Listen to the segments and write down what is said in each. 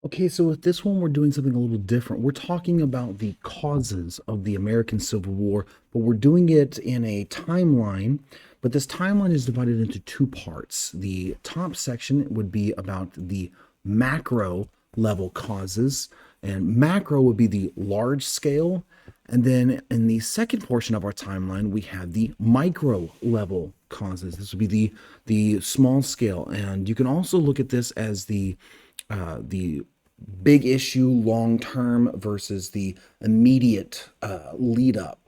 Okay, so with this one, we're doing something a little different. We're talking about the causes of the American Civil War, but we're doing it in a timeline. But this timeline is divided into two parts. The top section would be about the macro level causes, and macro would be the large scale. And then in the second portion of our timeline, we have the micro level causes. This would be the small scale, and you can also look at this as the big issue long term versus the immediate lead up.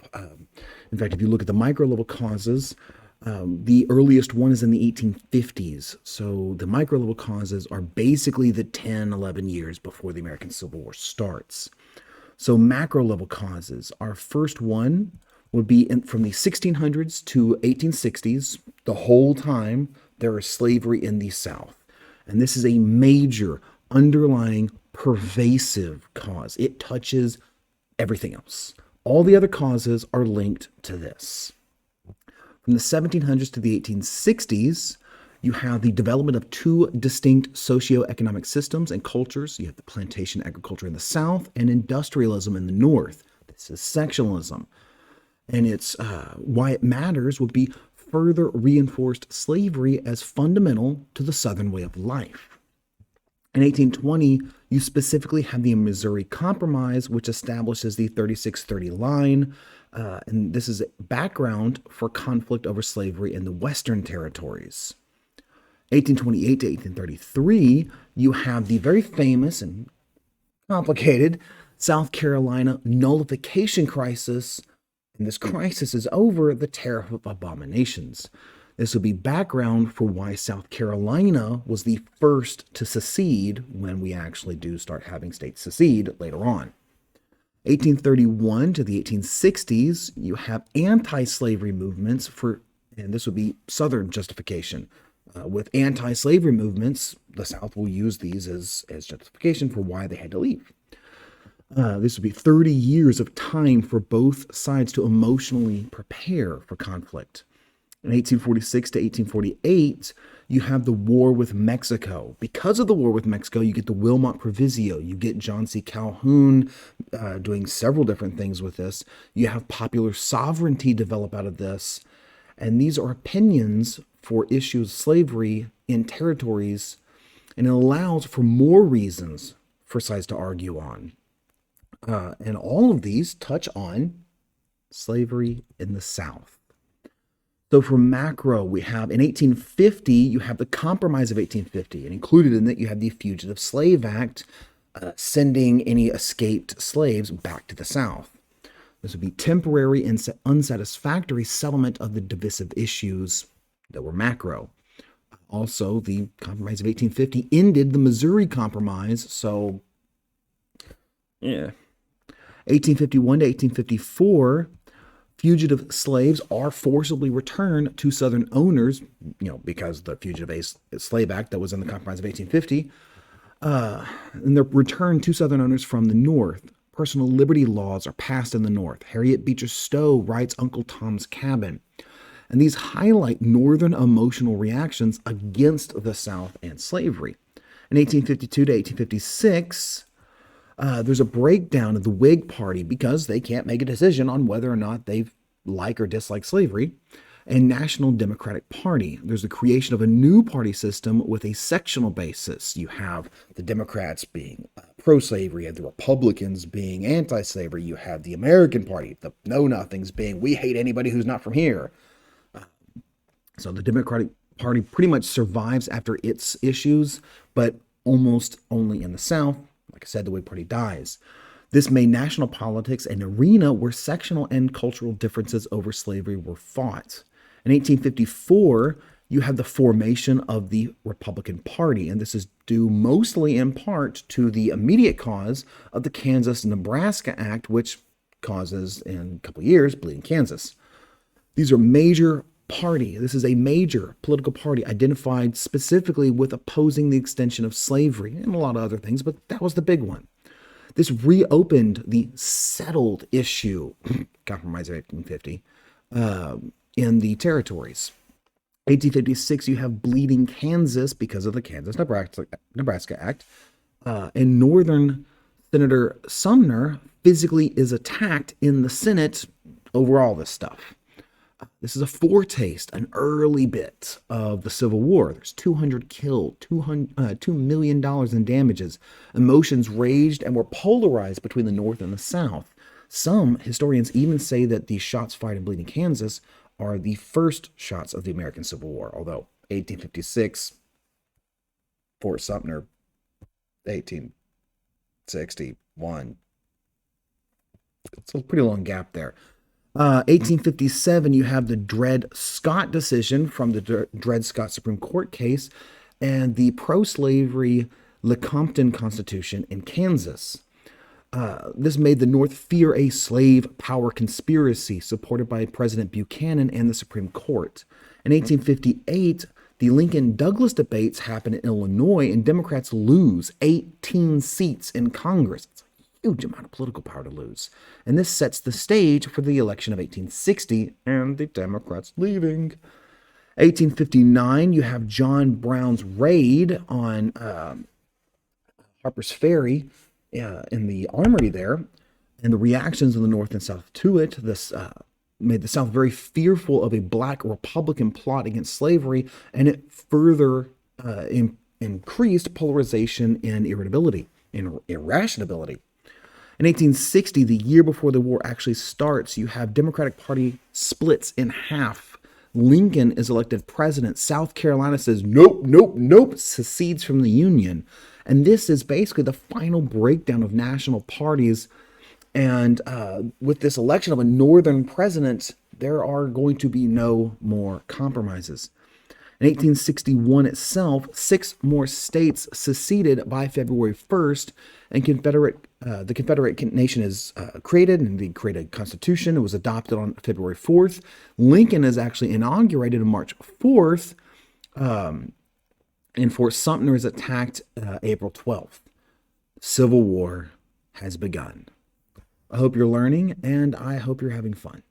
In fact, if you look at the micro level causes, the earliest one is in the 1850s. So the micro level causes are basically the 10, 11 years before the American Civil War starts. So macro level causes, our first one would be from the 1600s to 1860s. The whole time there is slavery in the South. And this is a major underlying pervasive cause. It touches everything else. All the other causes are linked to this. From the 1700s to the 1860s, you have the development of two distinct socioeconomic systems and cultures. You have the plantation agriculture in the South and industrialism in the North. This is sectionalism. And it's why it matters would be further reinforced slavery as fundamental to the Southern way of life. In 1820, you specifically have the Missouri Compromise, which establishes the 3630 line. And this is background for conflict over slavery in the Western territories. 1828 to 1833, you have the very famous and complicated South Carolina Nullification crisis. And this crisis is over the Tariff of Abominations. This would be background for why South Carolina was the first to secede when we actually do start having states secede later on. 1831 to the 1860s, you have anti-slavery movements and this would be Southern justification. With anti-slavery movements, the South will use these as justification for why they had to leave. This would be 30 years of time for both sides to emotionally prepare for conflict. In 1846 to 1848, you have the war with Mexico. Because of the war with Mexico, you get the Wilmot Proviso. You get John C. Calhoun doing several different things with this. You have popular sovereignty develop out of this. And these are opinions for issues of slavery in territories, and it allows for more reasons for sides to argue on. And all of these touch on slavery in the South. So for macro, we have in 1850, you have the Compromise of 1850, and included in that you have the Fugitive Slave Act, sending any escaped slaves back to the South. This would be temporary and unsatisfactory settlement of the divisive issues that were macro. Also, the Compromise of 1850 ended the Missouri Compromise, so yeah. 1851 to 1854, fugitive slaves are forcibly returned to Southern owners, because the Fugitive Slave Act that was in the Compromise of 1850, and they're returned to Southern owners from the North. Personal liberty laws are passed in the North. Harriet Beecher Stowe writes Uncle Tom's Cabin. And these highlight Northern emotional reactions against the South and slavery. In 1852 to 1856, there's a breakdown of the Whig Party because they can't make a decision on whether or not they like or dislike slavery. And National Democratic Party. There's the creation of a new party system with a sectional basis. You have the Democrats being pro-slavery, and the Republicans being anti-slavery. You have the American Party, the know-nothings, being we hate anybody who's not from here. So the Democratic Party pretty much survives after its issues, but almost only in the South. Like I said, the Whig Party dies. This made national politics an arena where sectional and cultural differences over slavery were fought. In 1854, you have the formation of the Republican Party, and this is due mostly in part to the immediate cause of the Kansas-Nebraska Act, which causes, in a couple of years, bleeding Kansas. These are major party. This is a major political party identified specifically with opposing the extension of slavery and a lot of other things, but that was the big one. This reopened the settled issue, Compromise of 1850, in the territories. 1856, you have bleeding Kansas because of the Kansas-Nebraska Act. and Northern Senator Sumner physically is attacked in the Senate over all this stuff. This is a foretaste, an early bit of the Civil War. There's 200 killed, $2 million in damages. Emotions raged and were polarized between the North and the South. Some historians even say that the shots fired in Bleeding Kansas are the first shots of the American Civil War, although 1856, Fort Sumner, 1861. It's a pretty long gap there. 1857, you have the Dred Scott decision from the Dred Scott Supreme Court case and the pro-slavery Lecompton Constitution in Kansas. This made the North fear a slave power conspiracy supported by President Buchanan and the Supreme Court. In 1858, the Lincoln-Douglas debates happen in Illinois, and Democrats lose 18 seats in Congress. It's a huge amount of political power to lose. And this sets the stage for the election of 1860 and the Democrats leaving. 1859, you have John Brown's raid on Harper's Ferry in the armory there, and the reactions in the North and South to it. This made the South very fearful of a black Republican plot against slavery, and it further increased polarization and irritability and irrationality. In 1860, the year before the war actually starts, you have Democratic Party splits in half. Lincoln is elected president. South Carolina says, nope, nope, nope, secedes from the Union. And this is basically the final breakdown of national parties. And with this election of a Northern president, there are going to be no more compromises. In 1861 itself, 6 more states seceded by February 1st, and the Confederate nation is created, and they create a constitution. It was adopted on February 4th. Lincoln is actually inaugurated on March 4th, and Fort Sumter is attacked April 12th. Civil War has begun. I hope you're learning, and I hope you're having fun.